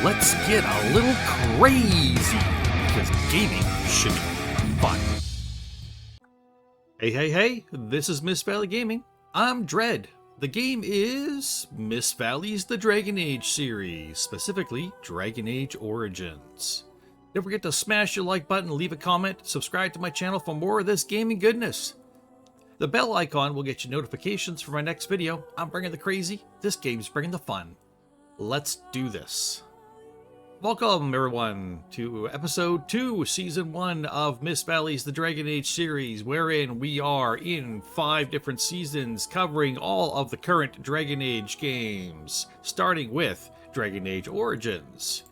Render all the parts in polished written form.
let's get a little crazy, because gaming should be fun. Hey, this is Miss Valley Gaming. I'm Dread. The game is Miss Valley's The Dragon Age series, specifically Dragon Age Origins. Don't forget to smash your like button, leave a comment, subscribe to my channel for more of this gaming goodness. The bell icon will get you notifications for my next video. I'm bringing the crazy, this game's bringing the fun. Let's do this. Welcome, everyone, to Episode 2, Season 1 of Miss Valley's The Dragon Age series, wherein we are in 5 different seasons covering all of the current Dragon Age games, starting with Dragon Age Origins.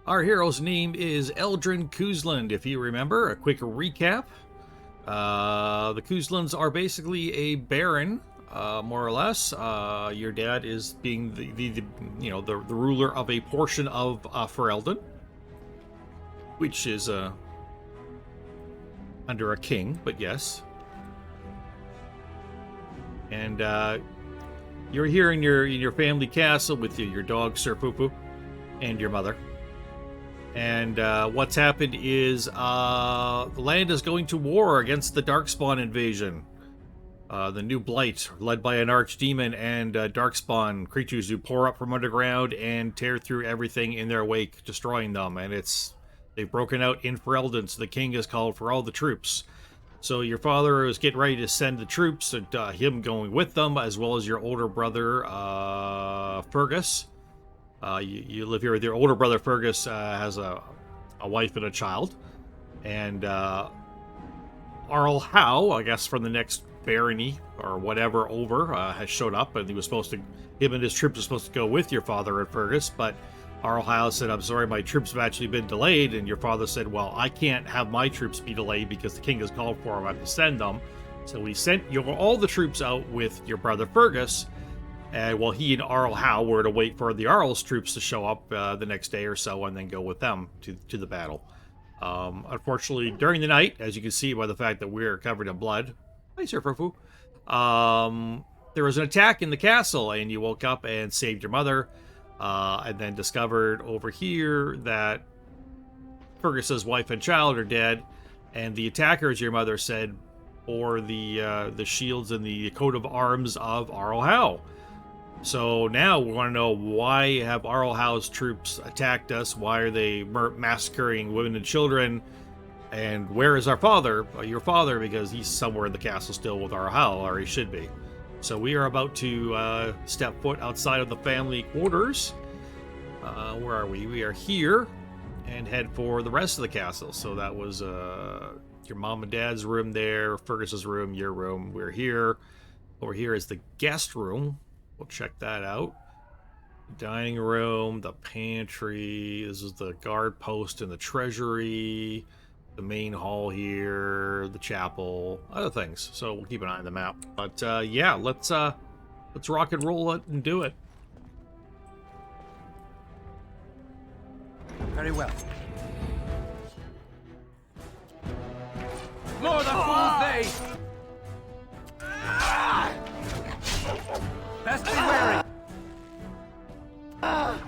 Our hero's name is Eldrin Kuzland, if you remember. A quick recap. The Kuzlands are basically a baron, more or less. Your dad is being the ruler of a portion of Ferelden, which is under a king, but yes. And you're here in your family castle with your dog Sir Poo-Poo and your mother. And what's happened is the land is going to war against the Darkspawn invasion. The new Blight, led by an archdemon and Darkspawn creatures who pour up from underground and tear through everything in their wake, destroying them. And they've broken out in Ferelden, so the king has called for all the troops. So your father is getting ready to send the troops, and him going with them, as well as your older brother, Fergus. You live here with your older brother. Fergus has a wife and a child, and Arl Howe, I guess from the next barony or whatever over, has showed up, and him and his troops are supposed to go with your father and Fergus, but Arl Howe said, "I'm sorry, my troops have actually been delayed," and your father said, "Well, I can't have my troops be delayed because the king has called for them. I have to send them." So we sent all the troops out with your brother Fergus. While he and Arl Howe were to wait for the Arl's troops to show up the next day or so and then go with them to the battle. Unfortunately, during the night, as you can see by the fact that we're covered in blood, hi, Sir Fufu, there was an attack in the castle, and you woke up and saved your mother, and then discovered over here that Fergus's wife and child are dead, and the attackers, your mother said, bore the shields and the coat of arms of Arl Howe. So now we want to know, why have Arl Howe's troops attacked us? Why are they massacring women and children? And where is our father, your father, because he's somewhere in the castle still with Arl Howe, or he should be. So we are about to step foot outside of the family quarters. Where are we? We are here, and head for the rest of the castle. So that was your mom and dad's room there, Fergus's room, your room. We're here. Over here is the guest room. We'll check that out. Dining room, the pantry. This is the guard post and the treasury. The main hall here, the chapel, other things. So we'll keep an eye on the map. But yeah, let's rock and roll it and do it. Very well. More the fools they! Best be wary! How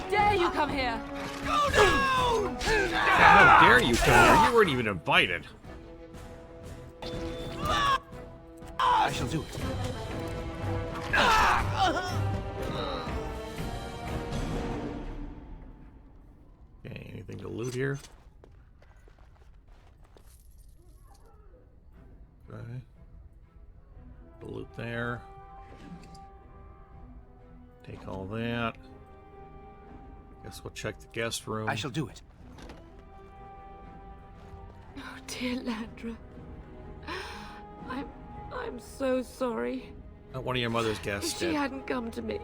dare you come here! Go down! How dare you come here? You weren't even invited. I shall do it. Okay, anything to loot here? Okay. Loot there. Take all that. Guess we'll check the guest room. I shall do it. Oh dear Landra. I'm so sorry. One of your mother's guests If she did. hadn't come to me.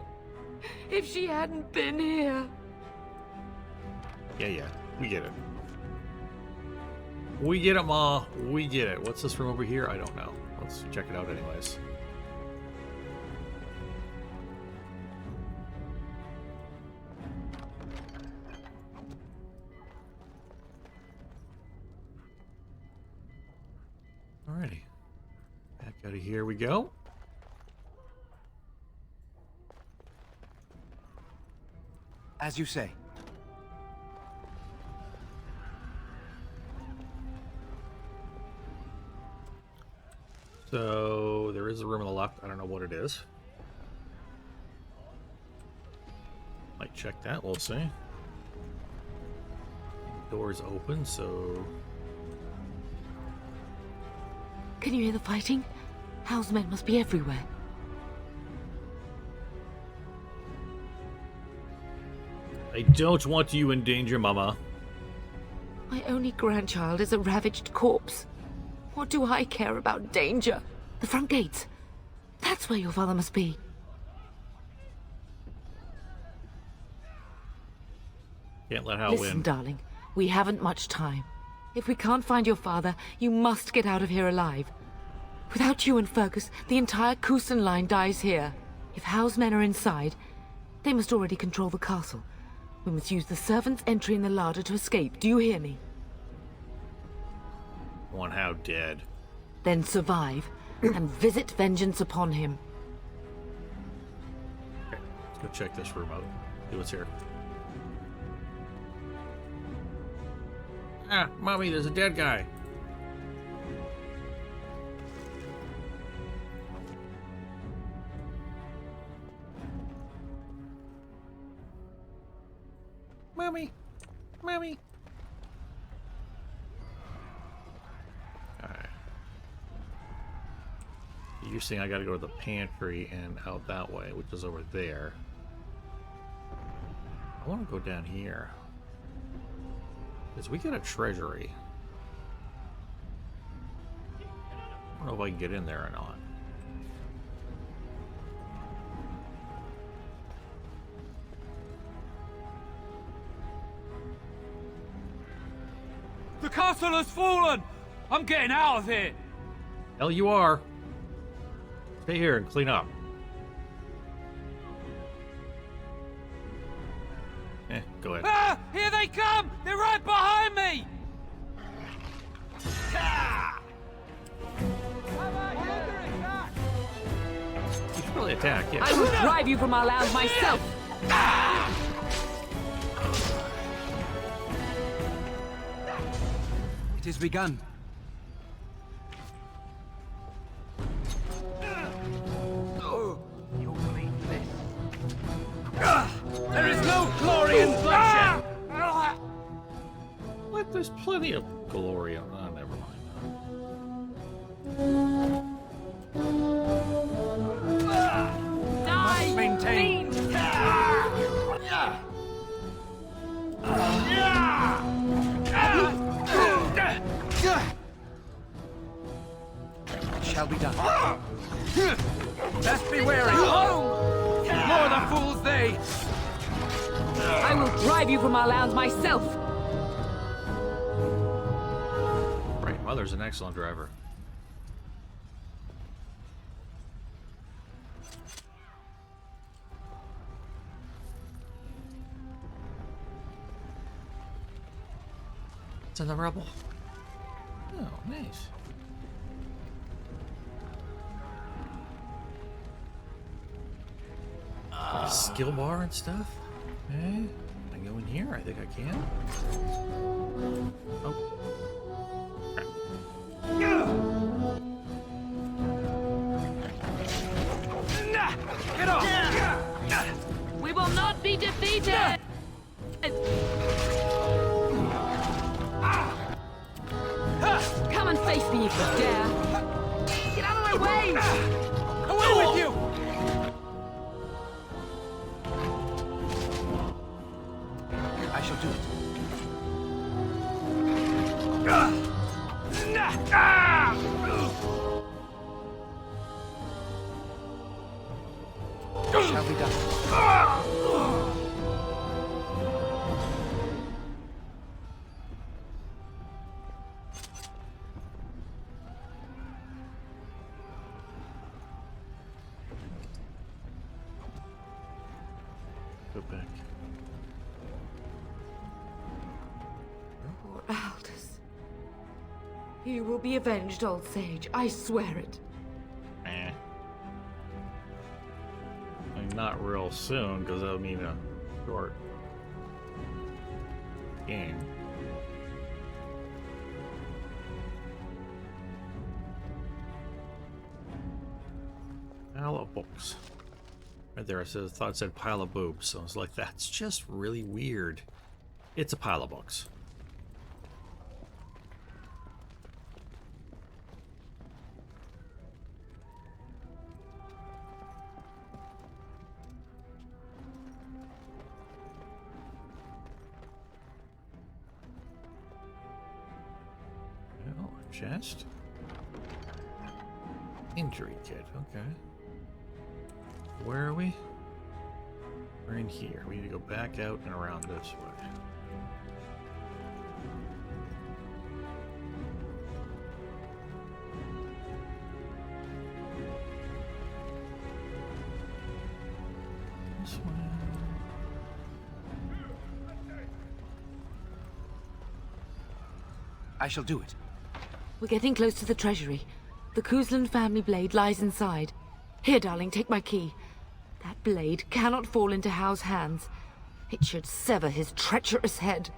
If she hadn't been here. Yeah, we get it. We get it, Ma. We get it. What's this room over here? I don't know. Let's check it out anyways. Got here we go. As you say. So there is a room on the left. I don't know what it is. Might check that. We'll see. Door's open, so... Can you hear the fighting? Hal's men must be everywhere. I don't want you in danger, Mama. My only grandchild is a ravaged corpse. What do I care about danger? The front gates. That's where your father must be. Can't let Hal Listen, win. darling. We haven't much time. If we can't find your father, you must get out of here alive. Without you and Fergus, the entire Kusen line dies here. If Hal's men are inside, they must already control the castle. We must use the servants' entry in the larder to escape. Do you hear me? I want Hal dead. Then survive, and visit vengeance upon him. Okay, let's go check this room out. See what's here. Ah, Mommy, there's a dead guy. Mommy. Mommy. Alright. You're saying I gotta go to the pantry and out that way, which is over there. I want to go down here. Because we got a treasury. I don't know if I can get in there or not. The castle has fallen! I'm getting out of here! Hell, you are. Stay here and clean up. Go ahead. Ah! Here they come! They're right behind me! You should really attack, yeah. I will drive you from our land myself! It has begun. You'll believe this. There is no glory in bloodshed! What? There's plenty of glory. Oh, never mind. Die, maintain. fiend! It shall be done. Best be wary. More the fools they! I will drive you from our lands myself! Right, Mother's an excellent driver. It's in the rubble. Oh, nice. Skill bar and stuff. Okay. Can I go in here? I think I can. Oh. Crap. Get off! We will not be defeated! Come and face me if you dare! Get out of my way! Away with you! I shall do it. It shall be done. Go back. Poor Aldous. You will be avenged, old sage. I swear it. not real soon, because that'll mean a short game. Pile of books. Right there, I thought it said pile of boobs, so I was like, that's just really weird. It's a pile of books. Well, a chest. Injury kit, okay. Where are we? We're in here. We need to go back out and around this way. This way. I shall do it. We're getting close to the treasury. The Kuzlan family blade lies inside. Here, darling, take my key. That blade cannot fall into Hao's hands. It should sever his treacherous head.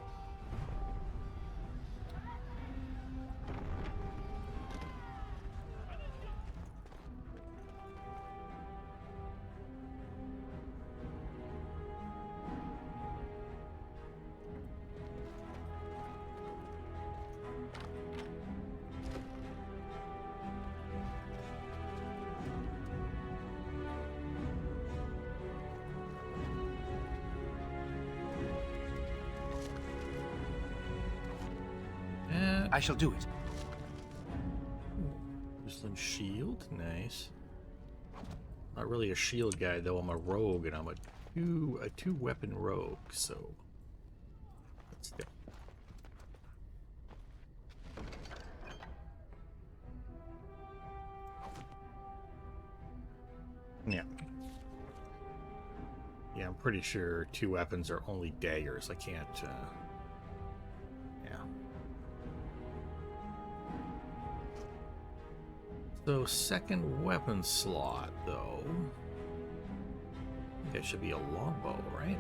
I shall do it. Kuzlan shield, nice. Not really a shield guy though. I'm a rogue, and I'm a two weapon rogue. So let's do. Yeah. Yeah, I'm pretty sure two weapons are only daggers. I can't. Yeah. So, second weapon slot, though. I think that should be a longbow, right?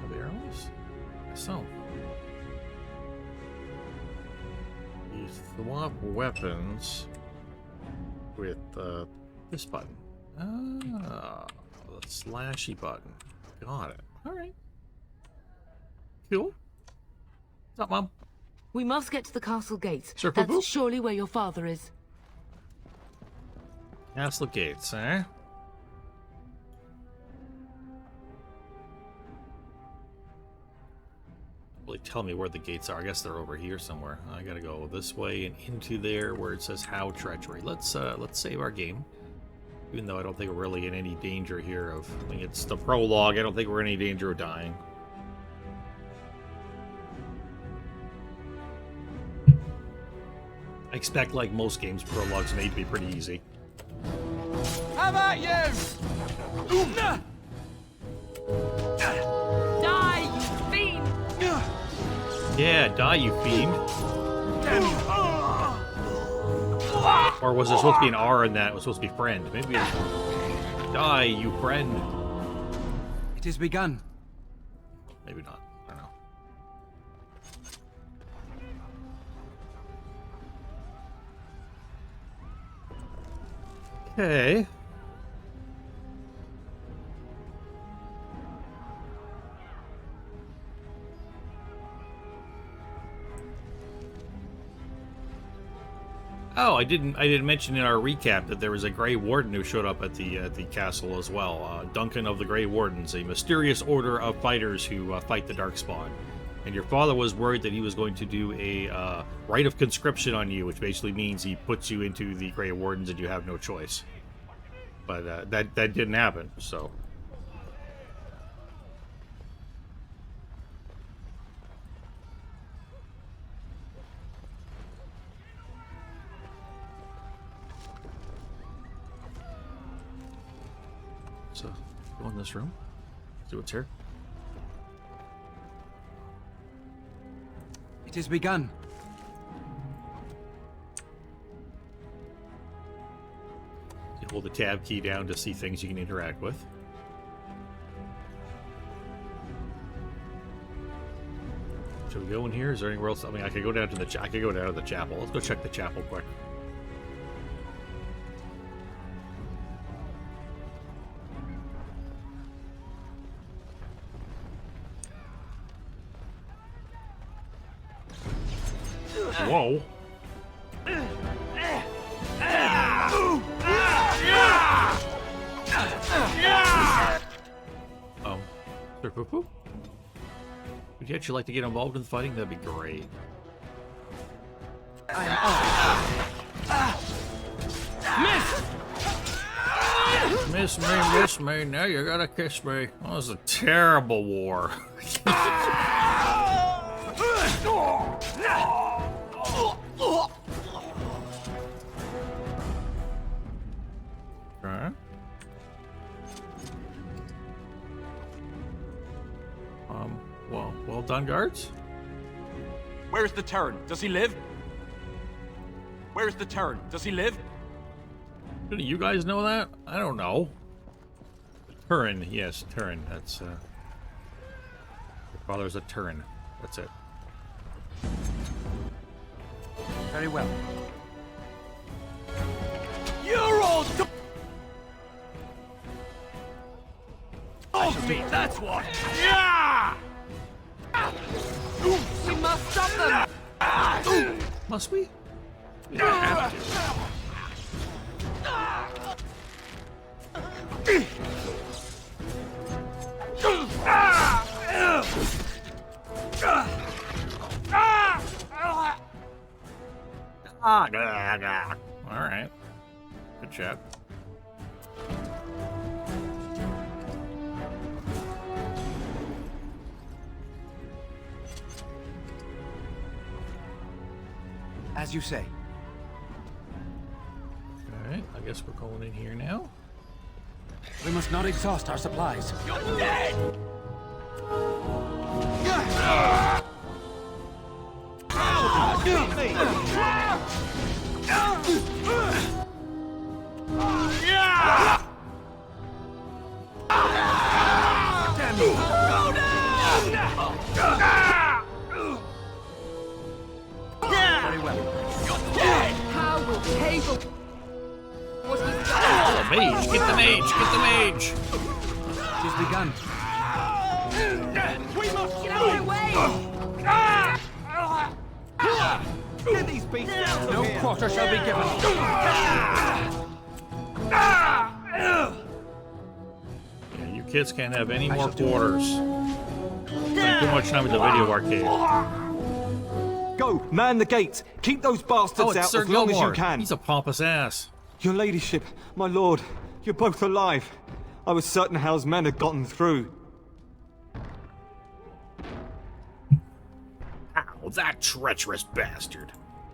Have arrows? So. You swap weapons with this button. Ah, the slashy button. Got it. Alright. Cool. What's up, Mom? We must get to the castle gates. Sir That's Poo-Poo? surely where your father is. Castle gates, eh? Really tell me where the gates are. I guess they're over here somewhere. I gotta go this way and into there where it says how treachery. Let's save our game. Even though I don't think we're really in any danger here of, I mean, it's the prologue. I don't think we're in any danger of dying. I expect, like most games, prologues made to be pretty easy. How about you? Die, you fiend! Yeah, die, you fiend. Or was there supposed to be an R in that? It was supposed to be friend. Maybe it's die, you friend. It has begun. Maybe not. I don't know. Okay. Oh, I didn't mention in our recap that there was a Grey Warden who showed up at the castle as well. Duncan of the Grey Wardens, a mysterious order of fighters who fight the Darkspawn. And your father was worried that he was going to do a rite of conscription on you, which basically means he puts you into the Grey Wardens and you have no choice. But that didn't happen, so. So, go in this room. See what's here. It has begun. You hold the tab key down to see things you can interact with. Should we go in here? Is there anywhere else? I mean, I could go down to the I could go down to the chapel. Let's go check the chapel quick. Whoa. Sir Poo-Poo? Would you actually like to get involved in the fighting? That'd be great. Miss me, now you gotta kiss me. That was a terrible war. Okay. Well done, guards. Where's the Terran? Does he live? Where's the Terran? Does he live? Do you guys know that? I don't know. Turin, yes, Turin. That's your father's a Turin. That's it. Very well. You're all of me, that's what! Yeah! We must stop them! Must we? We don't have to. Alright. Good job. As you say. Alright, I guess we're going in here now. We must not exhaust our supplies. You're dead! Very well. You're dead! How will pay for what he's done? Oh, mage! Get the mage! Get the mage! It has begun. We must get out of my way! Get these beasts out! No quarter shall be given. Yeah, you kids can't have any more quarters. Spend too much time at the video arcade. Go, man the gates. Keep those bastards It's out Sir as long as you Gilmore. can. He's a pompous ass. Your ladyship, my lord, you're both alive. I was certain Hal's men had gotten through. Ow, that treacherous bastard.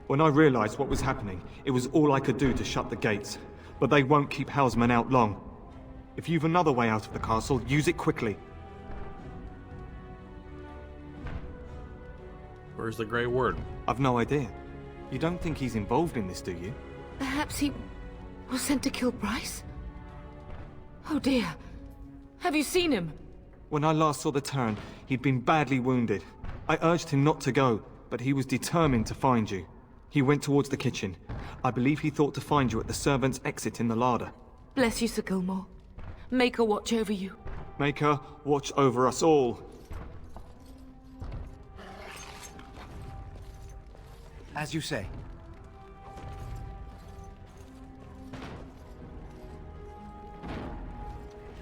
When I realized what was happening, it was all I could do to shut the gates. But they won't keep Hal's men out long. If you've another way out of the castle, use it quickly. Where's the Grey Warden? I've no idea. You don't think he's involved in this, do you? Perhaps he was sent to kill Bryce? Oh dear. Have you seen him? When I last saw the Terran, he'd been badly wounded. I urged him not to go, but he was determined to find you. He went towards the kitchen. I believe he thought to find you at the servants' exit in the larder. Bless you, Sir Gilmore. Make her watch over you. Make her watch over us all. As you say.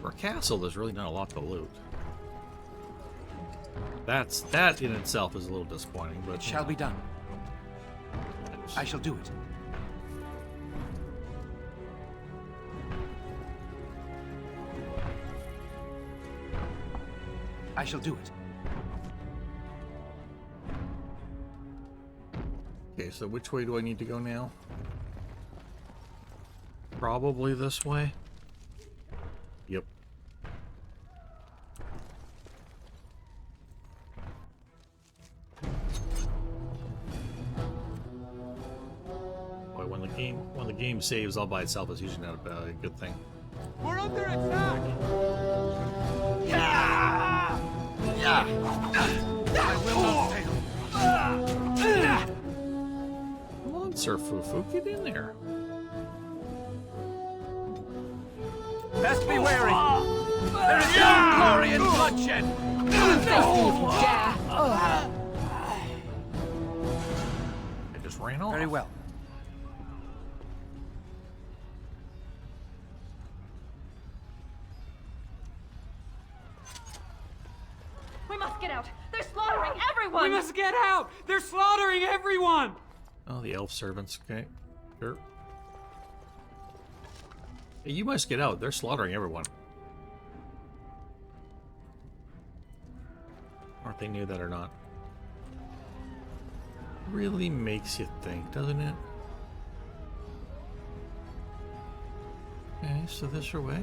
For a castle, there's really not a lot to loot. That in itself is a little disappointing, but It shall be done. I shall do it. I shall do it. Okay, so which way do I need to go now? Probably this way. Yep. Boy, when the when the game saves all by itself is usually not a good thing. We're under attack! Yeah! Yeah! I will not fail. Come on, Sir Fufu, get in there. Best be wary! There is no glory in bloodshed! Face me if you dare! I just ran off. Very well. We must get out! They're slaughtering everyone! We must get out! They're slaughtering everyone! Oh, the elf servants. Okay, sure. Hey, you must get out. They're slaughtering everyone. Or if they knew that or not. Really makes you think, doesn't it? Okay, so this your way.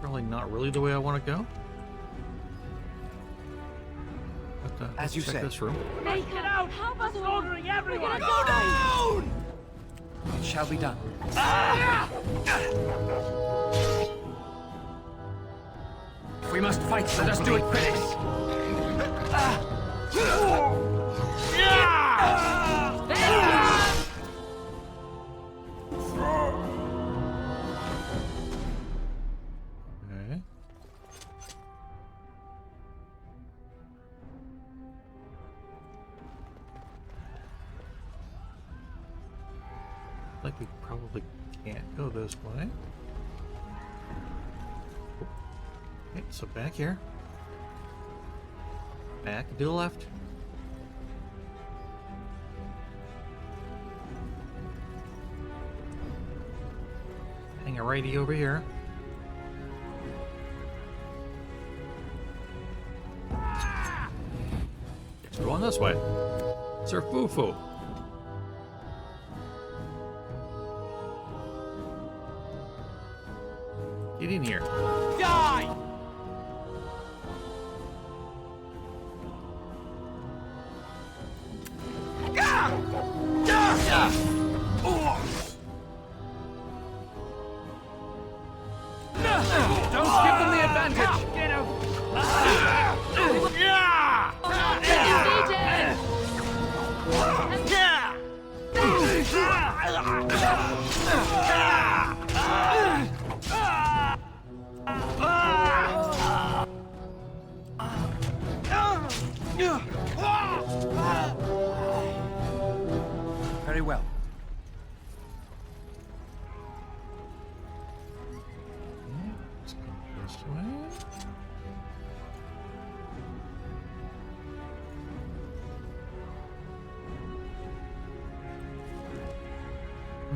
Probably not really the way I want to go. But, As you check said. this room. Make it out! Help us all! Everyone! Go down! It shall be done. If we must fight, let us do it quickly. Okay. Like we probably can't go this way. Okay, so back here. Back, to the left. Hang a righty over here. Guess we're going this way. Sir Fufu. Get in here. Die! Don't give them the advantage! Get out! Very well. Let's go this way.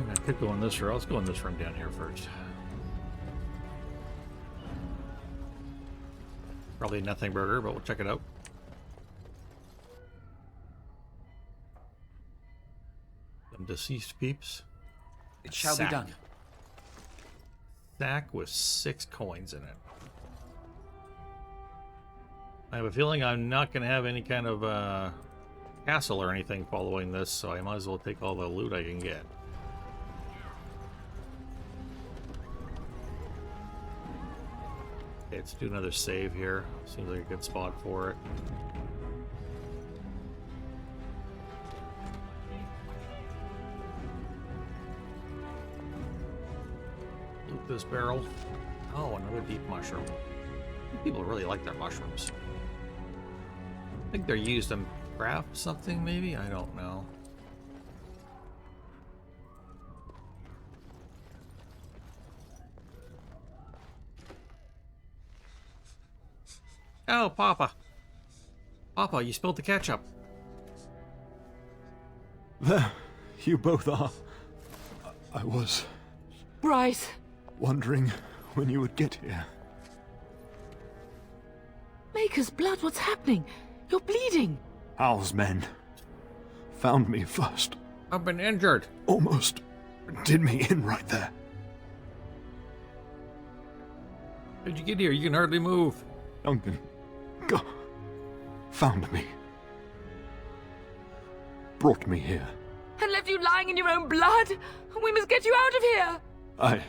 I could go in this room. Let's go in this room down here first. Probably nothing burger, but we'll check it out. Some deceased peeps. It shall be Sack. done. Sack with 6 coins in it. I have a feeling I'm not going to have any kind of castle or anything following this, so I might as well take all the loot I can get. Okay, let's do another save here. Seems like a good spot for it. Loot this barrel. Oh, another deep mushroom. People really like their mushrooms. I think they're used to craft something, maybe? I don't know. Oh, Papa. Papa, you spilled the ketchup. There, you both are. I was Bryce! wondering when you would get here. Maker's blood, what's happening? You're bleeding! Hal's men found me first. I've been injured. Almost did me in right there. How'd you get here? You can hardly move. Duncan, go. Found me. Brought me here. and left you lying in your own blood. We must get you out of here.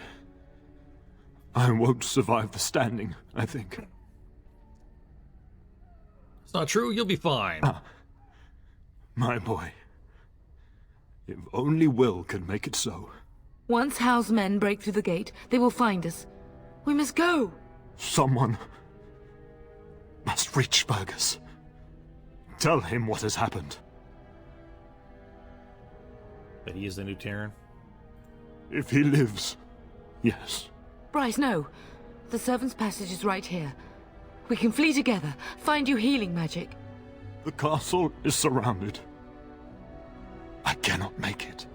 I won't survive the standing, I think. It's not true. You'll be fine. My boy. If only Will could make it so. Once Hal's men break through the gate, they will find us. We must go. Someone must reach Fergus. Tell him what has happened. That he is the new Terran. If he lives, yes. Bryce, no. The servant's passage is right here. We can flee together, find you healing magic. The castle is surrounded. I cannot make it.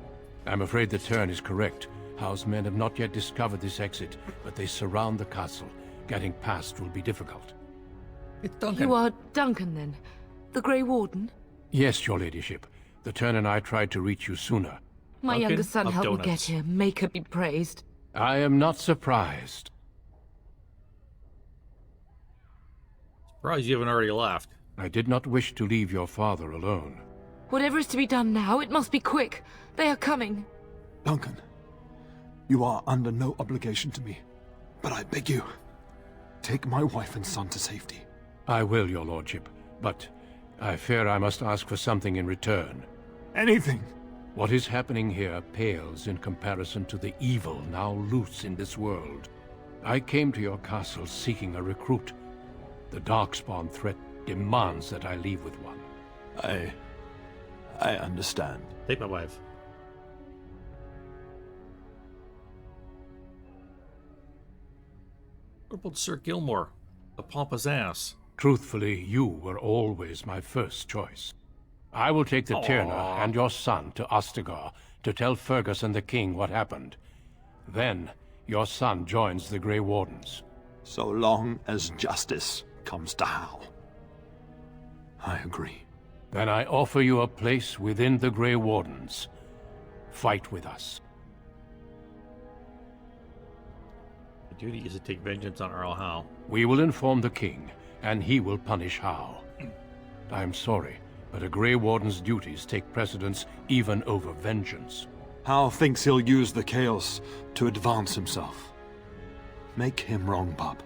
I'm afraid the Turn is correct. Howe's men have not yet discovered this exit, but they surround the castle. Getting past will be difficult. It's Duncan. You are Duncan, then? The Grey Warden? Yes, your ladyship. The Turn and I tried to reach you sooner. My Duncan younger son of helped me get Donuts. here. Make her be praised. I am not surprised. Surprised you haven't already left. I did not wish to leave your father alone. Whatever is to be done now, it must be quick. They are coming. Duncan, you are under no obligation to me, but I beg you, take my wife and son to safety. I will, your lordship, but I fear I must ask for something in return. Anything. What is happening here pales in comparison to the evil now loose in this world. I came to your castle seeking a recruit. The Darkspawn threat demands that I leave with one. I understand. Take my wife. What about Sir Gilmore? The pompous ass. Truthfully, you were always my first choice. I will take the Tyrna and your son to Ostagar to tell Fergus and the king what happened. Then, your son joins the Grey Wardens. So long as justice comes to Hal. I agree. Then I offer you a place within the Grey Wardens. Fight with us. The duty is to take vengeance on Earl Hal. We will inform the king, and he will punish Hal. I am sorry, but a Grey Warden's duties take precedence even over vengeance. Hal thinks he'll use the chaos to advance himself. Make him wrong, bub.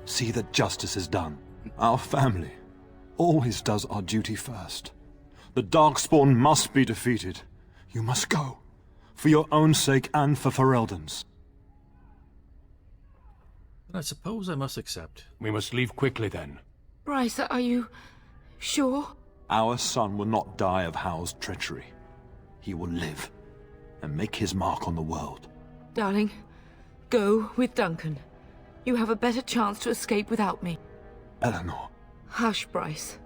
See that justice is done. Our family always does our duty first. The Darkspawn must be defeated. You must go. For your own sake and for Ferelden's. Then I suppose I must accept. We must leave quickly then. Bryce, are you sure? Our son will not die of Hal's treachery. He will live and make his mark on the world. Darling, go with Duncan. You have a better chance to escape without me. Eleanor. Hush, Bryce.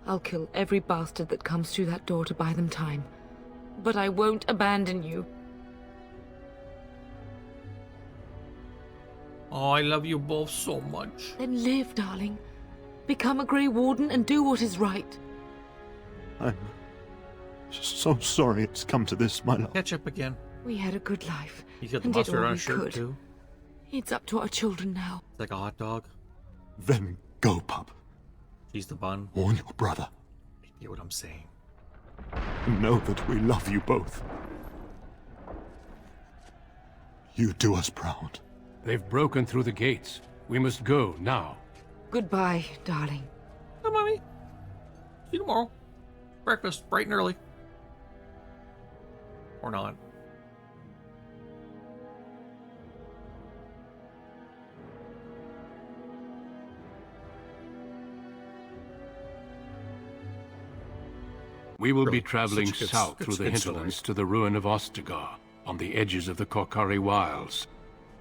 I'll kill every bastard that comes through that door to buy them time. But I won't abandon you. Oh, I love you both so much. Then live, darling. Become a Grey Warden and do what is right. I'm so sorry it's come to this, my love. Catch up again. We had a good life. He's got the and did mustard all on we his shirt could. too. It's up to our children now. It's like a hot dog. Then go, pup. She's the bun. Warn your brother. You get what I'm saying. Know that we love you both. You do us proud. They've broken through the gates. We must go now. Goodbye, darling. Hi, Mommy. See you tomorrow. Breakfast, bright and early. Or not. We will Really, be traveling such a good- south good- through the good hinterlands story. to the ruin of Ostagar, on the edges of the Korkari Wilds.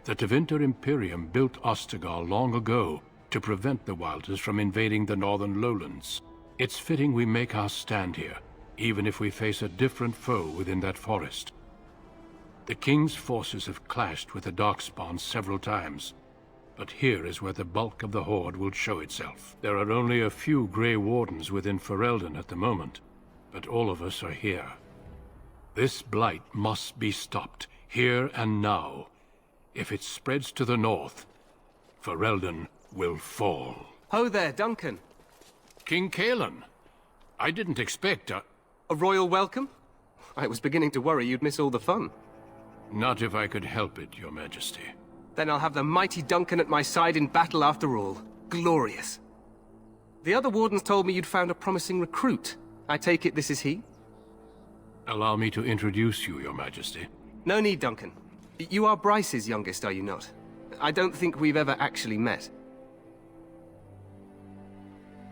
The Tevinter Imperium built Ostagar long ago to prevent the Wilders from invading the northern lowlands. It's fitting we make our stand here, even if we face a different foe within that forest. The King's forces have clashed with the Darkspawn several times, but here is where the bulk of the Horde will show itself. There are only a few Grey Wardens within Ferelden at the moment, but all of us are here. This blight must be stopped, here and now. If it spreads to the north, Ferelden will fall. Ho there, Duncan. King Kaelin, I didn't expect A royal welcome? I was beginning to worry you'd miss all the fun. Not if I could help it, Your Majesty. Then I'll have the mighty Duncan at my side in battle after all. Glorious. The other wardens told me you'd found a promising recruit. I take it this is he? Allow me to introduce you, Your Majesty. No need, Duncan. You are Bryce's youngest, are you not? I don't think we've ever actually met.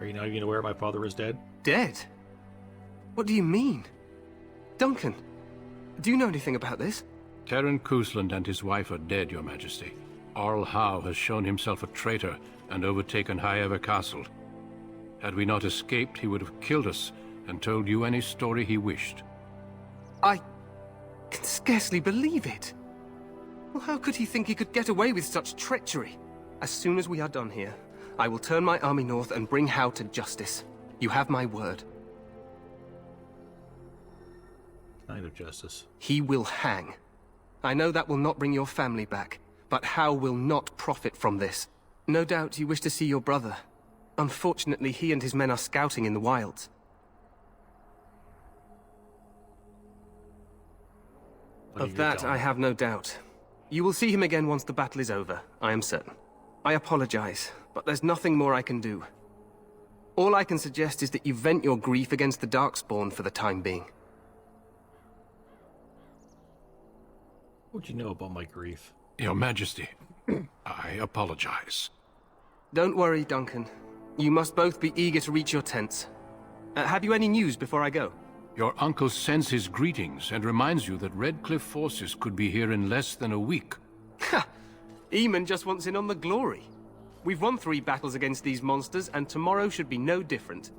Are you not even aware my father is dead? Dead? What do you mean? Duncan, do you know anything about this? Terran Cousland and his wife are dead, Your Majesty. Arl Howe has shown himself a traitor and overtaken Highever Castle. Had we not escaped, he would have killed us and told you any story he wished. I can scarcely believe it. Well, how could he think he could get away with such treachery? As soon as we are done here, I will turn my army north and bring Howe to justice. You have my word. Kind of justice. He will hang. I know that will not bring your family back, but Howe will not profit from this. No doubt you wish to see your brother. Unfortunately, he and his men are scouting in the wilds. Of that, I have no doubt. You will see him again once the battle is over, I am certain. I apologize, but there's nothing more I can do. All I can suggest is that you vent your grief against the Darkspawn for the time being. What do you know about my grief? Your Majesty, I apologize. Don't worry, Duncan. You must both be eager to reach your tents. Have you any news before I go? Your uncle sends his greetings and reminds you that Redcliffe forces could be here in less than a week. Ha! Eamon just wants in on the glory. We've won 3 battles against these monsters, and tomorrow should be no different.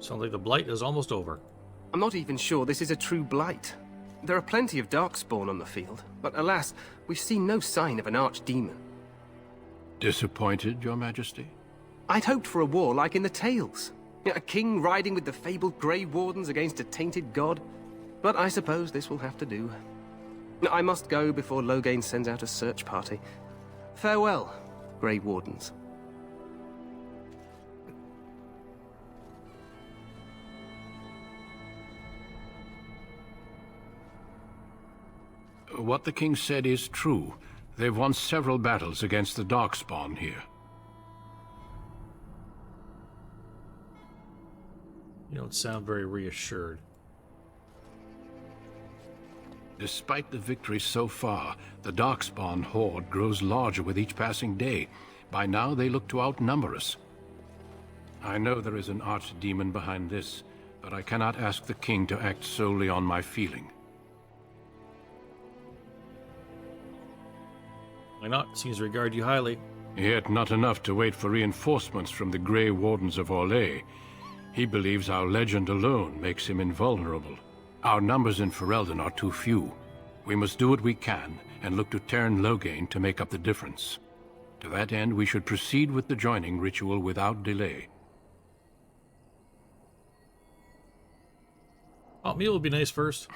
Sounds like the Blight is almost over. I'm not even sure this is a true blight. There are plenty of Darkspawn on the field, but alas, we've seen no sign of an archdemon. Disappointed, Your Majesty? I'd hoped for a war like in the tales. A king riding with the fabled Grey Wardens against a tainted god. But I suppose this will have to do. I must go before Loghain sends out a search party. Farewell, Grey Wardens. What the king said is true. They've won several battles against the Darkspawn here. You don't sound very reassured. Despite the victories so far, the Darkspawn horde grows larger with each passing day. By now, they look to outnumber us. I know there is an archdemon behind this, but I cannot ask the king to act solely on my feeling. Why not? Seems to regard you highly. Yet not enough to wait for reinforcements from the Grey Wardens of Orlais. He believes our legend alone makes him invulnerable. Our numbers in Ferelden are too few. We must do what we can, and look to Terran Loghain to make up the difference. To that end, we should proceed with the joining ritual without delay. Oh, meal would be nice first.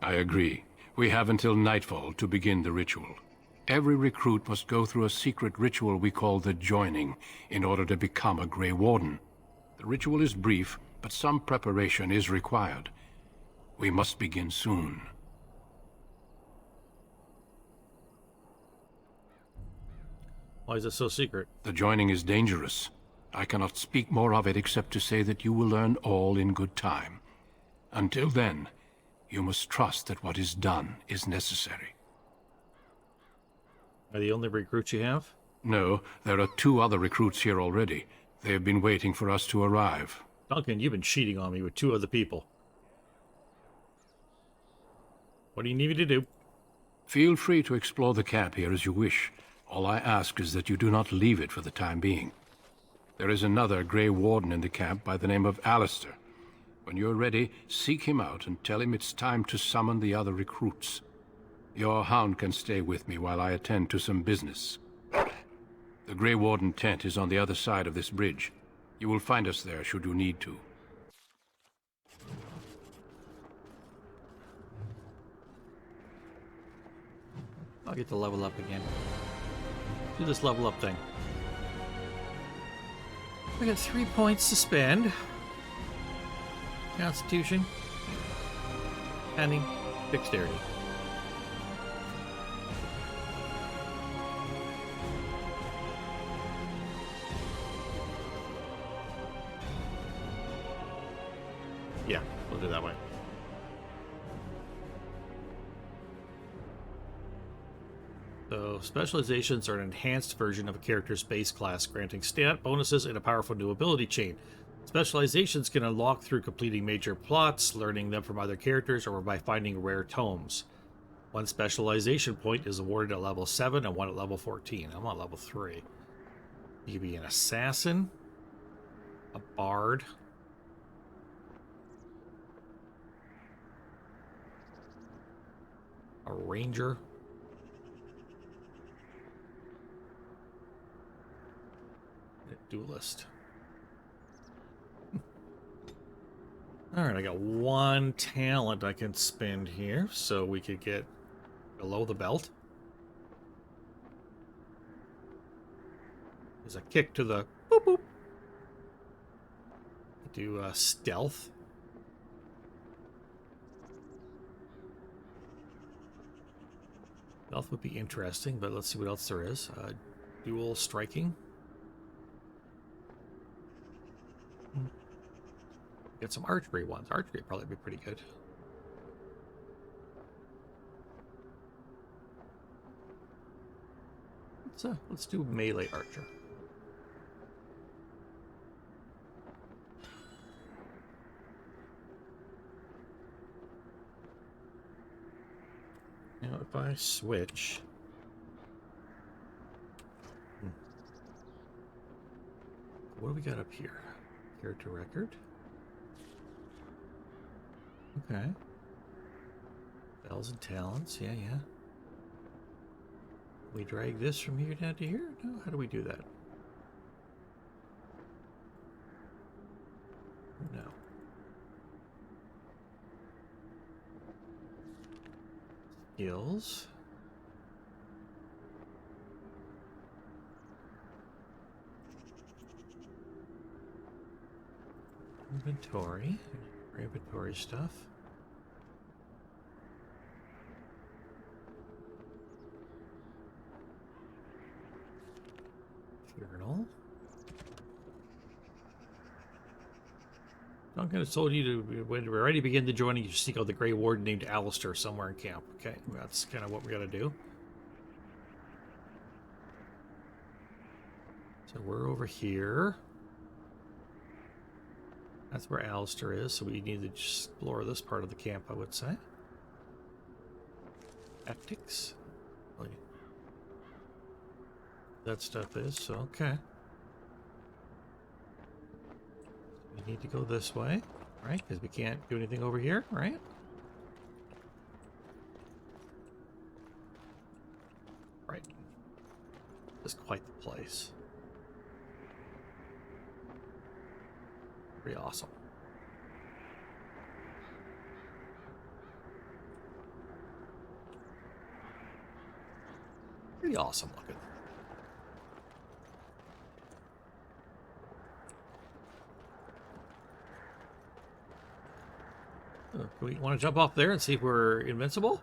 I agree. We have until nightfall to begin the ritual. Every recruit must go through a secret ritual we call the joining in order to become a Grey Warden. The ritual is brief, but some preparation is required. We must begin soon. Why is it so secret? The joining is dangerous. I cannot speak more of it except to say that you will learn all in good time. Until then, you must trust that what is done is necessary. Are the only recruits you have? No, there are 2 other recruits here already. They have been waiting for us to arrive. Duncan, you've been cheating on me with 2 other people. What do you need me to do? Feel free to explore the camp here as you wish. All I ask is that you do not leave it for the time being. There is another Grey Warden in the camp by the name of Alistair. When you're ready, seek him out and tell him it's time to summon the other recruits. Your hound can stay with me while I attend to some business. The Grey Warden tent is on the other side of this bridge. You will find us there should you need to. I'll get to level up again. Do this level up thing. We got 3 points to spend. Constitution. Cunning. Dexterity. Yeah, we'll do that way. So, specializations are an enhanced version of a character's base class, granting stat bonuses and a powerful new ability chain. Specializations can unlock through completing major plots, learning them from other characters, or by finding rare tomes. 1 specialization point is awarded at level 7 and 1 at level 14. I'm on level 3. You can be an assassin, a bard, a ranger, and a duelist. Alright, I got 1 talent I can spend here, so we could get below the belt. There's a kick to the boop boop. Do stealth. Stealth would be interesting, but let's see what else there is. Dual striking. Get some archery ones. Archery would probably be pretty good. Let's do melee archer. Now, if I switch, what do we got up here? Character record. Okay. Bells and talents. Yeah, yeah. We drag this from here down to here? No, how do we do that? No. Skills. Inventory. Inventory stuff. Journal. Duncan has told you to, when we're ready to begin the joining, you seek out the Grey Warden named Alistair somewhere in camp. Okay, that's kind of what we got to do. So we're over here. That's where Alistair is, so we need to explore this part of the camp, I would say. Tactics. That stuff is, so okay. We need to go this way, right? Because we can't do anything over here, right? Right. This is quite the place. Pretty awesome. Pretty awesome looking. Do we want to jump off there and see if we're invincible?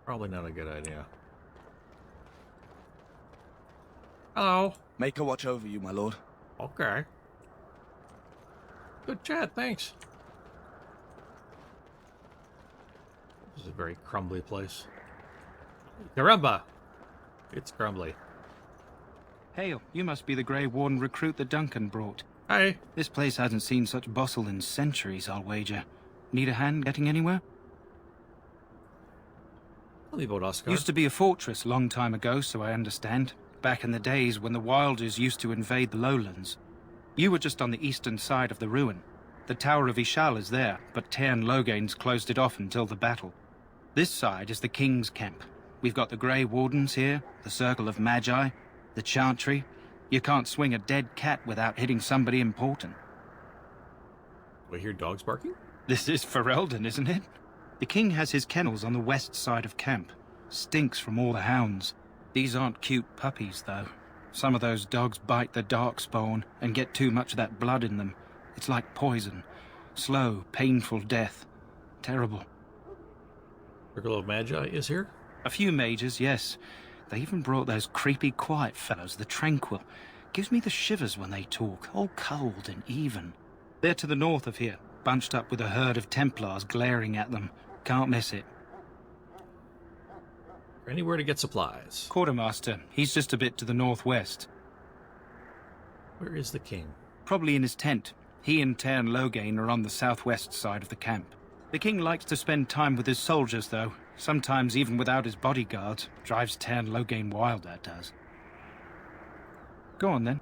Probably not a good idea. Hello. Make a watch over you, my lord. Okay. Good chat, thanks. This is a very crumbly place. Caramba! It's crumbly. Hail, you must be the Grey Warden recruit that Duncan brought. Hi. This place hasn't seen such bustle in centuries, I'll wager. Need a hand getting anywhere? Tell me about Oscar. Used to be a fortress long time ago, so I understand. Back in the days when the Wilders used to invade the lowlands. You were just on the eastern side of the ruin. The Tower of Meixsell is there, but Tairn Logain's closed it off until the battle. This side is the King's camp. We've got the Grey Wardens here, the Circle of Magi, the Chantry. You can't swing a dead cat without hitting somebody important. Do I hear dogs barking? This is Ferelden, isn't it? The King has his kennels on the west side of camp. Stinks from all the hounds. These aren't cute puppies, though. Some of those dogs bite the darkspawn and get too much of that blood in them. It's like poison. Slow, painful death. Terrible. Circle of Magi is here? A few mages, yes. They even brought those creepy quiet fellows, the Tranquil. Gives me the shivers when they talk, all cold and even. They're to the north of here, bunched up with a herd of Templars glaring at them. Can't miss it. Anywhere to get supplies. Quartermaster, he's just a bit to the northwest. Where is the king? Probably in his tent. He and Tairn Loghain are on the southwest side of the camp. The king likes to spend time with his soldiers, though. Sometimes even without his bodyguards. Drives Tairn Loghain wild, that does. Go on, then.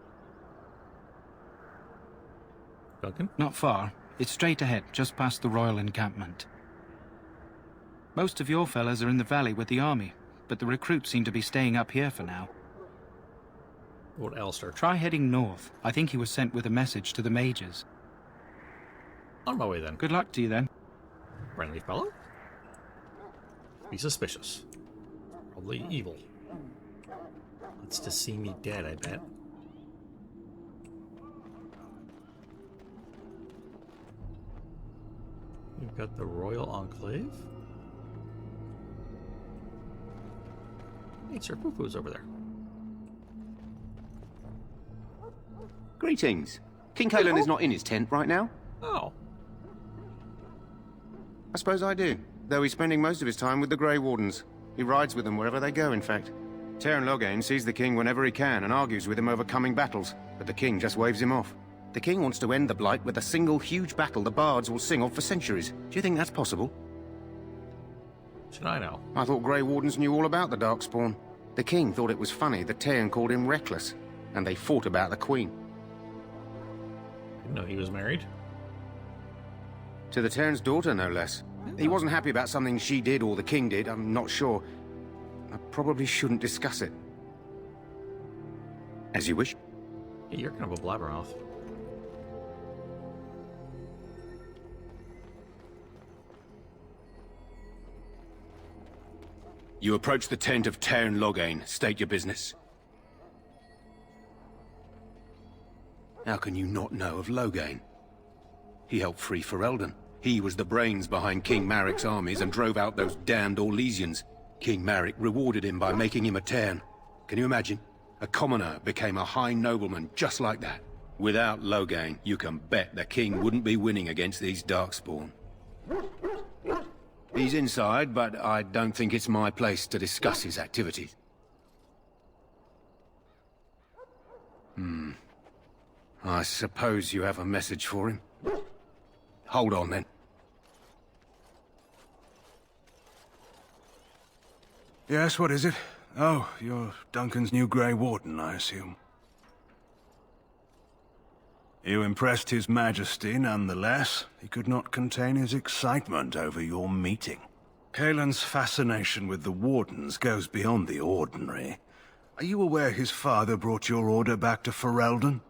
Duncan? Not far. It's straight ahead, just past the royal encampment. Most of your fellas are in the valley with the army, but the recruits seem to be staying up here for now. Lord Alistair. Try heading north. I think he was sent with a message to the mages. On my way, then. Good luck to you, then. Friendly fellow? Be suspicious. Probably evil. Wants to see me dead, I bet. We've got the Royal Enclave. Hey, Sir Poo-Poo's over there. Greetings. King Kaelan is not in his tent right now. Oh. I suppose I do, though he's spending most of his time with the Grey Wardens. He rides with them wherever they go, in fact. Tairn Loghain sees the king whenever he can and argues with him over coming battles, but the king just waves him off. The king wants to end the Blight with a single huge battle the bards will sing of for centuries. Do you think that's possible? Should I know? I thought Grey Wardens knew all about the Darkspawn. The king thought it was funny that Tairn called him reckless, and they fought about the queen. Didn't know he was married. To the Tairn's daughter, no less. He wasn't happy about something she did or the king did, I'm not sure. I probably shouldn't discuss it. As you wish. Hey, you're kind of a blabbermouth. You approach the tent of Tairn Loghain. State your business. How can you not know of Loghain? He helped free Ferelden. He was the brains behind King Maric's armies and drove out those damned Orlesians. King Maric rewarded him by making him a Tairn. Can you imagine? A commoner became a high nobleman just like that. Without Loghain, you can bet the king wouldn't be winning against these Darkspawn. He's inside, but I don't think it's my place to discuss his activities. I suppose you have a message for him. Hold on, then. Yes, what is it? Oh, you're Duncan's new Grey Warden, I assume. You impressed His Majesty nonetheless. He could not contain his excitement over your meeting. Kaelan's fascination with the Wardens goes beyond the ordinary. Are you aware his father brought your order back to Ferelden?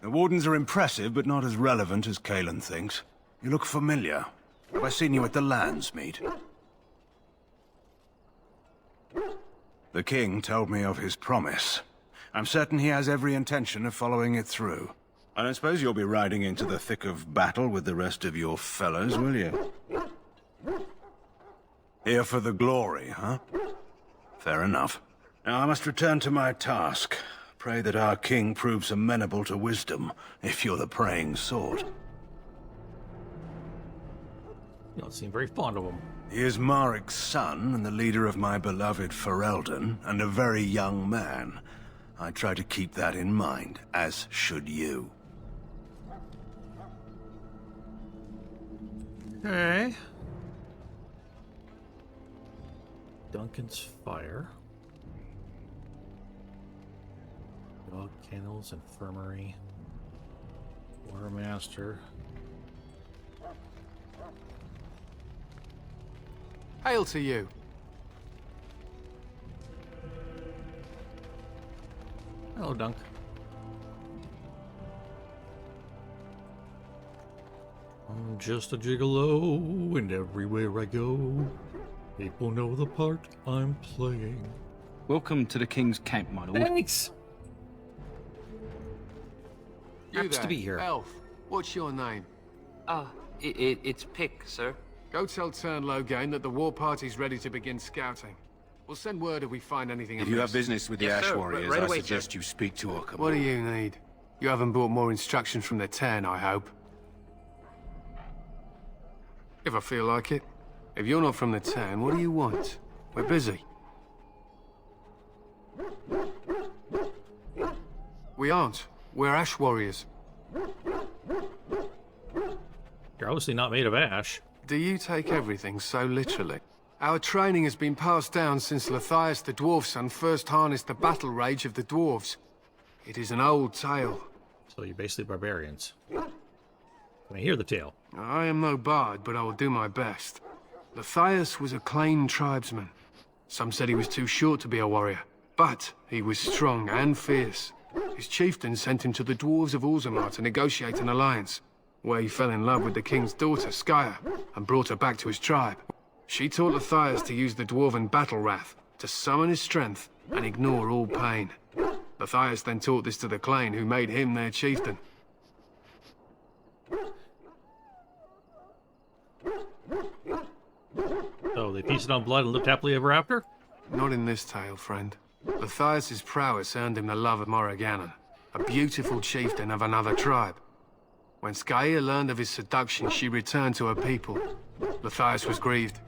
The Wardens are impressive, but not as relevant as Kaelan thinks. You look familiar. Have I seen you at the Landsmeet? The king told me of his promise. I'm certain he has every intention of following it through. I don't suppose you'll be riding into the thick of battle with the rest of your fellows, will you? Here for the glory, huh? Fair enough. Now I must return to my task. Pray that our king proves amenable to wisdom, if you're the praying sort. You don't seem very fond of him. He is Maric's son, and the leader of my beloved Ferelden, and a very young man. I try to keep that in mind, as should you. Okay. Duncan's Fire. Dog Kennels, Infirmary. Quartermaster. Hail to you. Hello, Dunk. I'm just a gigolo, and everywhere I go, people know the part I'm playing. Welcome to the King's Camp, my lord. Thanks. You Happens to there, be here. Elf. What's your name? It's Pick, sir. Go tell Tern Logain that the war party's ready to begin scouting. We'll send word if we find anything If amiss. you have business with the Yes, Ash sir. Warriors, Right I away, suggest you speak to our commander. What do you need? You haven't brought more instructions from the Tern, I hope. If I feel like it. If you're not from the Tern, what do you want? We're busy. We aren't. We're Ash Warriors. You're obviously not made of ash. Do you take everything so literally? Our training has been passed down since Lathias the Dwarf Son first harnessed the battle rage of the dwarves. It is an old tale. So you're basically barbarians. Can I hear the tale? I am no bard, but I will do my best. Lathias was a acclaimed tribesman. Some said he was too short to be a warrior, but he was strong and fierce. His chieftain sent him to the dwarves of Orzammar to negotiate an alliance, where he fell in love with the king's daughter, Skya, and brought her back to his tribe. She taught Lathias to use the dwarven battle wrath to summon his strength and ignore all pain. Lathias then taught this to the Clane, who made him their chieftain. So they feasted on blood and lived happily ever after? Not in this tale, friend. Lathias' prowess earned him the love of Morriganon, a beautiful chieftain of another tribe. When Skya learned of his seduction, she returned to her people. Lathias was grieved.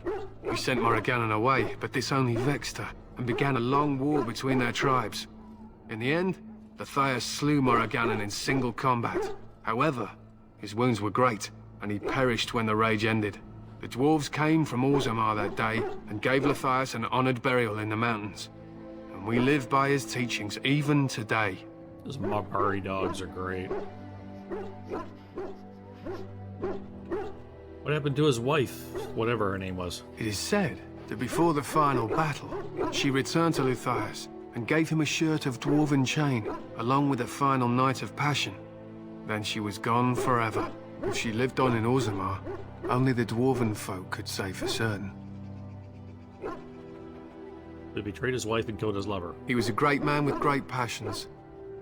He sent Morriganon away, but this only vexed her, and began a long war between their tribes. In the end, Lathias slew Morriganon in single combat. However, his wounds were great, and he perished when the rage ended. The dwarves came from Orzammar that day, and gave Lathias an honored burial in the mountains. And we live by his teachings even today. Those Mabari dogs are great. What happened to his wife, whatever her name was? It is said that before the final battle, she returned to Lathias and gave him a shirt of dwarven chain, along with a final night of passion. Then she was gone forever. If she lived on in Orzammar, only the dwarven folk could say for certain. He betrayed his wife and killed his lover. He was a great man with great passions.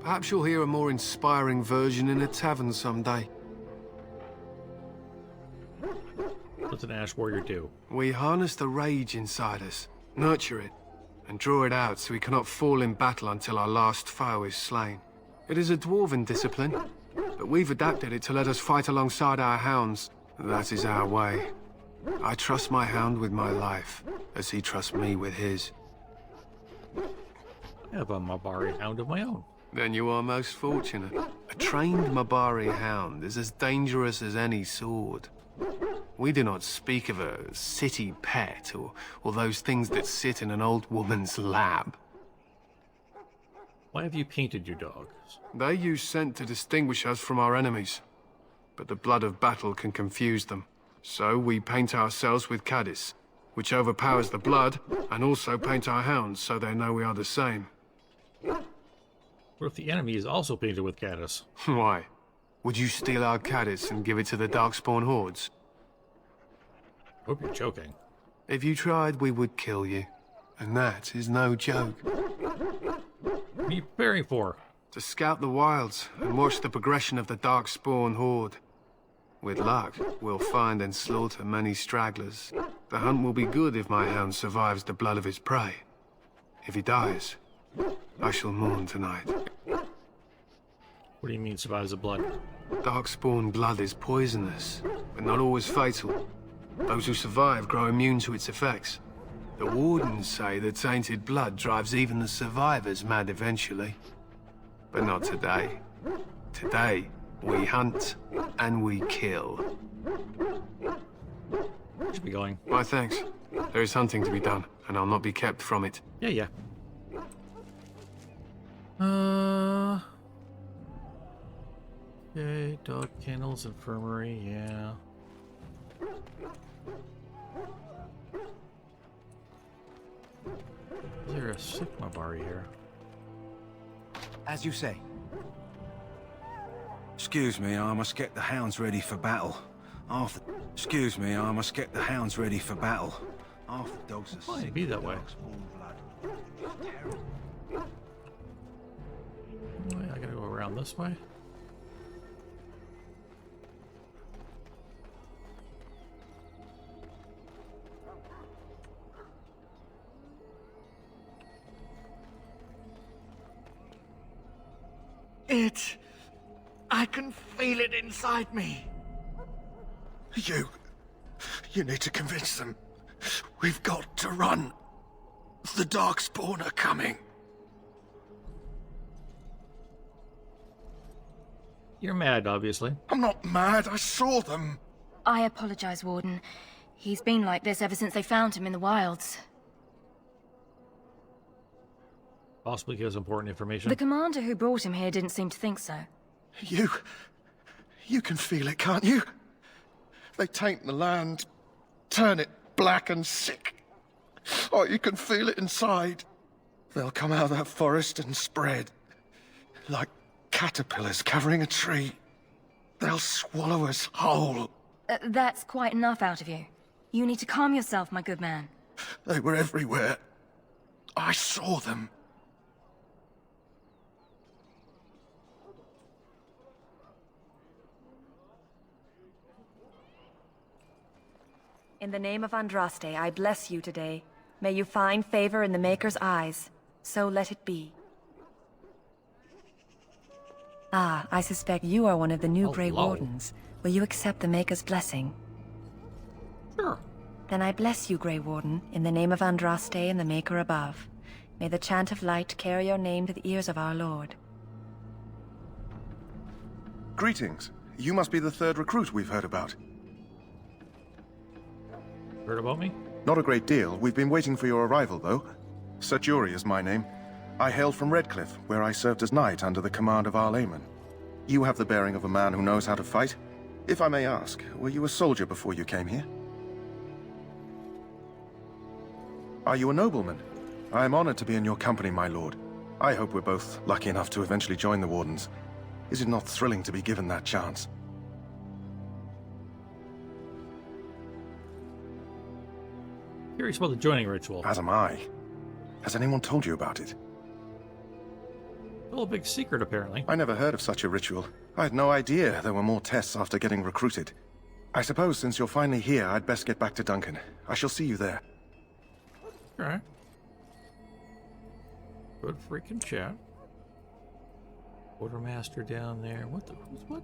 Perhaps you'll hear a more inspiring version in a tavern someday. What's an Ash Warrior do? We harness the rage inside us, nurture it, and draw it out so we cannot fall in battle until our last foe is slain. It is a dwarven discipline, but we've adapted it to let us fight alongside our hounds. That is our way. I trust my hound with my life, as he trusts me with his. I have a Mabari hound of my own. Then you are most fortunate. A trained Mabari hound is as dangerous as any sword. We do not speak of a city pet or those things that sit in an old woman's lap. Why have you painted your dogs? They use scent to distinguish us from our enemies, but the blood of battle can confuse them. So we paint ourselves with Caddis, which overpowers the blood, and also paint our hounds so they know we are the same. What if the enemy is also painted with caddis? Why? Would you steal our Caddis and give it to the Darkspawn hordes? Hope you're joking. If you tried, we would kill you. And that is no joke. What are you preparing for? To scout the wilds and watch the progression of the Darkspawn horde. With luck, we'll find and slaughter many stragglers. The hunt will be good if my hound survives the blood of his prey. If he dies, I shall mourn tonight. What do you mean survives the blood? Darkspawn blood is poisonous, but not always fatal. Those who survive grow immune to its effects. The wardens say that tainted blood drives even the survivors mad eventually. But not today. Today, we hunt and we kill. Should be going. Why, thanks. There is hunting to be done, and I'll not be kept from it. Yeah. Okay, dog kennels, infirmary, yeah. Is there a sick Mabari here? As you say. Excuse me, I must get the hounds ready for battle. Half the... Excuse me, I must get the hounds ready for battle. Half the dogs are Why sick be with that way? Darkspawn blood. It's terrible. Around this way? I can feel it inside me. You need to convince them. We've got to run. The Darkspawn are coming. You're mad, obviously. I'm not mad, I saw them. I apologize, Warden. He's been like this ever since they found him in the wilds. Possibly gives important information. The commander who brought him here didn't seem to think so. You can feel it, can't you? They taint the land, turn it black and sick. Oh, you can feel it inside. They'll come out of that forest and spread. Like caterpillars covering a tree. They'll swallow us whole. That's quite enough out of you. You need to calm yourself, my good man. They were everywhere. I saw them. In the name of Andraste, I bless you today. May you find favor in the Maker's eyes. So let it be. Ah, I suspect you are one of the new Grey Wardens. Will you accept the Maker's blessing? Sure. Then I bless you, Grey Warden, in the name of Andraste and the Maker above. May the chant of light carry your name to the ears of our Lord. Greetings. You must be the third recruit we've heard about. Heard about me? Not a great deal. We've been waiting for your arrival, though. Sir Jury is my name. I hail from Redcliffe, where I served as knight under the command of Arl Eamon. You have the bearing of a man who knows how to fight. If I may ask, were you a soldier before you came here? Are you a nobleman? I am honored to be in your company, my lord. I hope we're both lucky enough to eventually join the Wardens. Is it not thrilling to be given that chance? Curious about the joining ritual. As am I. Has anyone told you about it? Well, a big secret, apparently. I never heard of such a ritual. I had no idea there were more tests after getting recruited. I suppose since you're finally here, I'd best get back to Duncan. I shall see you there. Alright. Good freaking chat. Quartermaster down there. What the? What?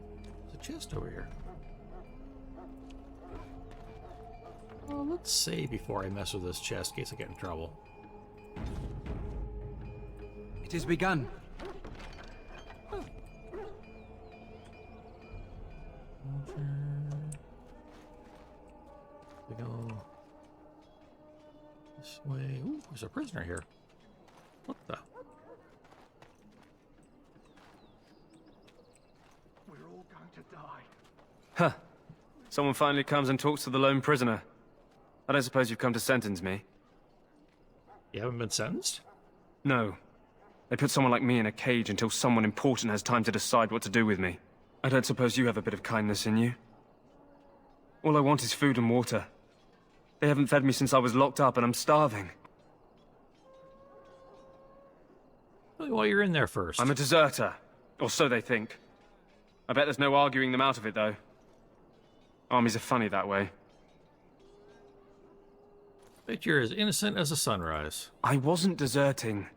There's a chest over here. Well, let's save before I mess with this chest in case I get in trouble. It has begun. We go this way. Ooh, there's a prisoner here. What the? We're all going to die. Huh. Someone finally comes and talks to the lone prisoner. I don't suppose you've come to sentence me? You haven't been sentenced? No. They put someone like me in a cage until someone important has time to decide what to do with me. I don't suppose you have a bit of kindness in you? All I want is food and water. They haven't fed me since I was locked up and I'm starving. Tell me why you're in there first. I'm a deserter. Or so they think. I bet there's no arguing them out of it, though. Armies are funny that way. Bet you're as innocent as a sunrise. I wasn't deserting.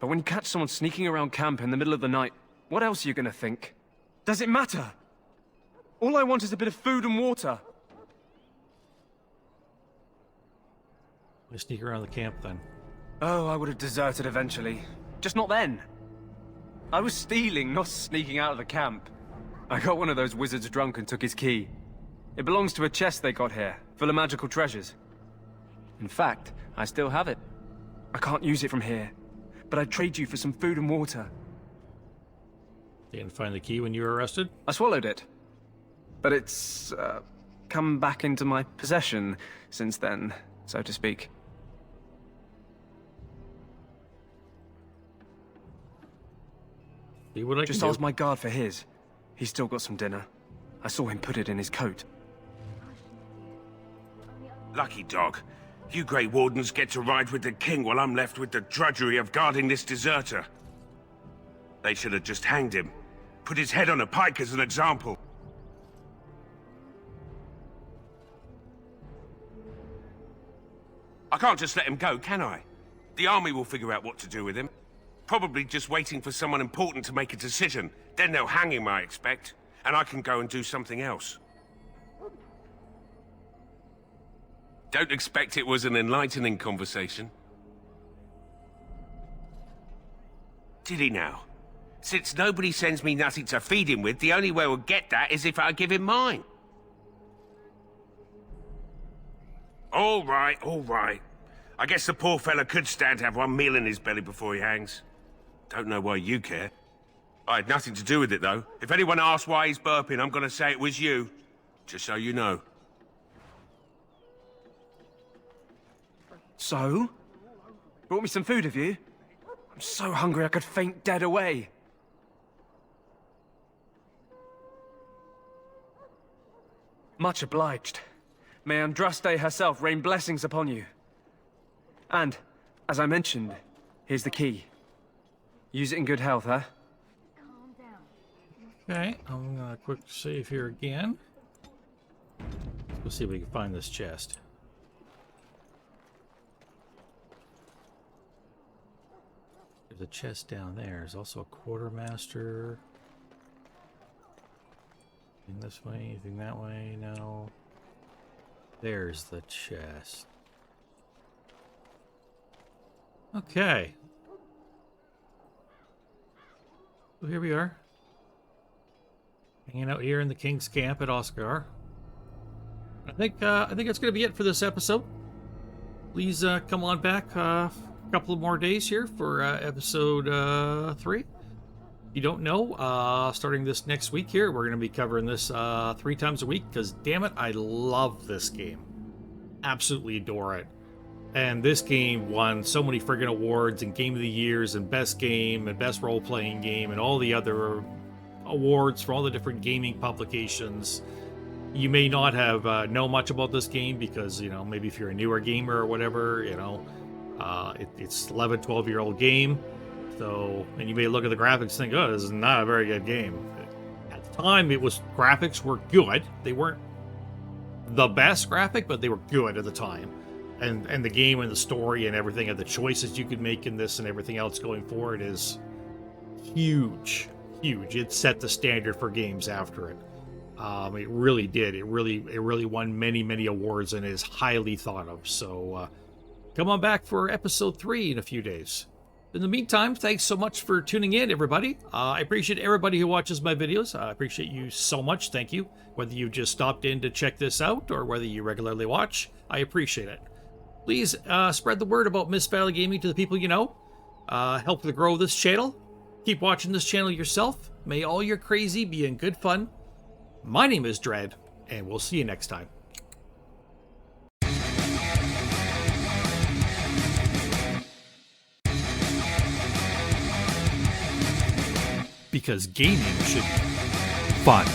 But when you catch someone sneaking around camp in the middle of the night, what else are you gonna think? Does it matter? All I want is a bit of food and water. I sneak around the camp then. Oh, I would have deserted eventually. Just not then. I was stealing, not sneaking out of the camp. I got one of those wizards drunk and took his key. It belongs to a chest they got here, full of magical treasures. In fact, I still have it. I can't use it from here, but I'd trade you for some food and water. You didn't find the key when you were arrested? I swallowed it. But it's, come back into my possession since then, so to speak. See what I Just can ask do. my guard for his. He's still got some dinner. I saw him put it in his coat. Lucky dog. You Grey Wardens get to ride with the king while I'm left with the drudgery of guarding this deserter. They should have just hanged him. Put his head on a pike as an example. I can't just let him go, can I? The army will figure out what to do with him. Probably just waiting for someone important to make a decision. Then they'll hang him, I expect. And I can go and do something else. Don't expect it was an enlightening conversation. Did he now? Since nobody sends me nothing to feed him with, the only way we'll get that is if I give him mine. All right, all right. I guess the poor fella could stand to have one meal in his belly before he hangs. Don't know why you care. I had nothing to do with it, though. If anyone asks why he's burping, I'm gonna say it was you. Just so you know. So? Brought me some food, have you? I'm so hungry I could faint dead away. Much obliged. May Andraste herself rain blessings upon you. And, as I mentioned, here's the key. Use it in good health, huh? Okay, I'm gonna quick save here again. Let's see if we can find this chest. There's a chest down there. There's also a quartermaster. Anything this way? Anything that way? No. There's the chest. Okay. So here we are. Hanging out here in the King's Camp at Oscar. I think that's going to be it for this episode. Please come on back a couple of more days here for episode 3. If you don't know, starting this next week here, we're going to be covering this 3 times a week because, damn it, I love this game. Absolutely adore it. And this game won so many friggin' awards and Game of the Years and Best Game and Best Role-Playing Game and all the other awards for all the different gaming publications. You may not have know much about this game because, you know, maybe if you're a newer gamer or whatever, you know, it's 11, 12-year-old game. So, and you may look at the graphics and think, oh, this is not a very good game. At the time, graphics were good. They weren't the best graphic, but they were good at the time. And the game and the story and everything and the choices you could make in this and everything else going forward is huge. Huge. It set the standard for games after it. It really did. It really won many, many awards and is highly thought of. So come on back for episode 3 in a few days. In the meantime, thanks so much for tuning in, everybody. I appreciate everybody who watches my videos. I appreciate you so much. Thank you. Whether you just stopped in to check this out or whether you regularly watch, I appreciate it. Please spread the word about Mist Valley Gaming to the people you know. Help to grow this channel. Keep watching this channel yourself. May all your crazy be in good fun. My name is Dread, and we'll see you next time. Because gaming should be fun.